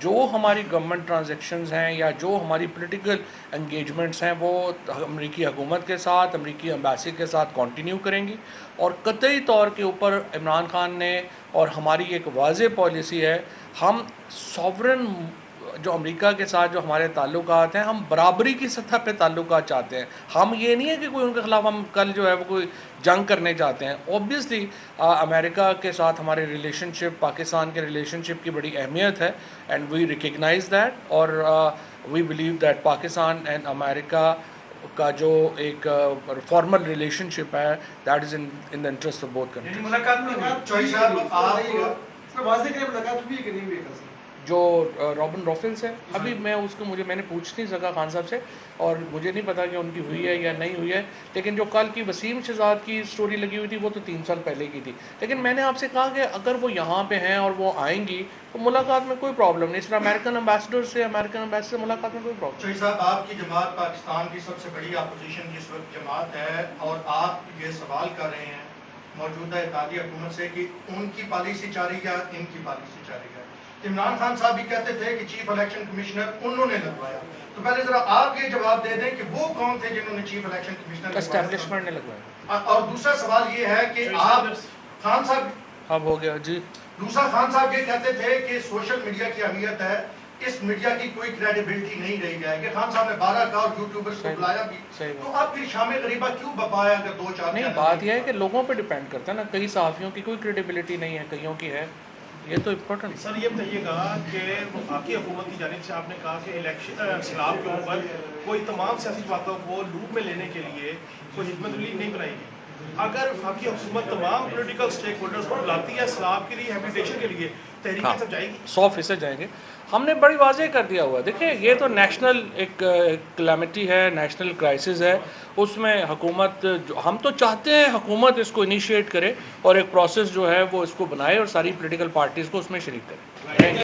جو ہماری گورنمنٹ ٹرانزیکشنز ہیں یا جو ہماری پولیٹیکل انگیجمنٹس ہیں وہ امریکی حکومت کے ساتھ, امریکی امبیسی کے ساتھ کنٹینیو کریں گی. اور قطعی طور کے اوپر عمران خان نے, اور ہماری ایک واضح پالیسی ہے, ہم ساورن جو امریکہ کے ساتھ جو ہمارے تعلقات ہیں، ہم برابری کی سطح پہ تعلقات چاہتے ہیں. ہم یہ نہیں ہے کہ کوئی ان کے خلاف ہم کل جو ہے وہ کوئی جنگ کرنے چاہتے ہیں. اوبیسلی امریکہ کے ساتھ ہمارے ریلیشن شپ، پاکستان کے ریلیشن شپ کی بڑی اہمیت ہے، اینڈ وی ریکگنائز دیٹ، اور we believe that Pakistan and امریکہ کا جو ایک فارمل ریلیشن شپ ہے، that is in the interest of both countries. یعنی ملاقات میں چوہی صاحب آپ واضح کریں ملاقات ہوئی ہے کہ نہیں ہوئی ہے؟ جو رابن رافل سے ابھی میں نے پوچھ نہیں سکا خان صاحب سے، اور مجھے نہیں پتا کہ ان کی ہوئی ہے یا نہیں ہوئی ہے، لیکن جو کل کی وسیم شہزاد کی سٹوری لگی ہوئی تھی وہ تو 3 سال پہلے کی تھی. لیکن میں نے آپ سے کہا کہ اگر وہ یہاں پہ ہیں اور وہ آئیں گی تو ملاقات میں کوئی پرابلم نہیں. صرف امریکن امبیسڈر سے ملاقات میں کوئی پرابلم. چوہی صاحب، آپ کی جماعت پاکستان کی سب سے بڑی اپوزیشن کی اس وقت جماعت ہے، اور آپ یہ سوال کر رہے ہیں موجودہ اتحادی حکومت سے کہ ان کی پالیسی جاری ہے، ان کی پالیسی جاری ہے. عمران خان صاحب بھی کہتے تھے کہ چیف الیکشن کمشنر انہوں نے لگوایا. تو پہلے ذرا آپ یہ جواب دے دیں کہ وہ کون تھے جنہوں نے چیف الیکشن کمشنر اسٹیبلشمنٹ نے لگوایا. اور دوسرا سوال یہ ہے کہ آپ خان صاحب، اب ہو گیا جی. دوسرا خان صاحب یہ کہتے تھے کہ سوشل میڈیا کی اہمیت ہے، اس میڈیا کی کوئی کریڈیبلٹی نہیں رہی جائے گی. خان صاحب نے 12 کا اور یوٹیوبرز کو بلایا بھی، تو اب پھر شام غریبہ کیوں بپایا اگر 2-4 نہیں، بات یہ ہے کہ لوگوں پہ ڈیپینڈ کرتا ہے نا. کئی صحافیوں کی کوئی کریڈیبلٹی نہیں ہے، کئیوں کی ہے. یہ تو امپورٹنٹ. سر یہ بتائیے گا کہ وفاقی حکومت کی جانب سے آپ نے کہا کہ الیکشن انقلاب کے اوپر کوئی تمام سیاسی جماعتوں کو لوپ میں لینے کے لیے کوئی حکمت عملی نہیں بنائی گئی. اگر وفاقی حکومت تمام پولیٹیکل سٹیک ہولڈرز کو بلاتی ہے سیلاب کے لیے، ریہیبلیٹیشن کے لیے، تحریکیں سب جائے گی؟ 100% جائیں گے. ہم نے بڑی واضح کر دیا ہوا ہے. دیکھیں یہ تو نیشنل ایک کلیمٹی ہے، نیشنل کرائسس ہے. اس میں حکومت، ہم تو چاہتے ہیں حکومت اس کو انیشیٹ کرے اور ایک پروسیس جو ہے وہ اس کو بنائے اور ساری پولیٹیکل پارٹیز کو اس میں شریک کرے.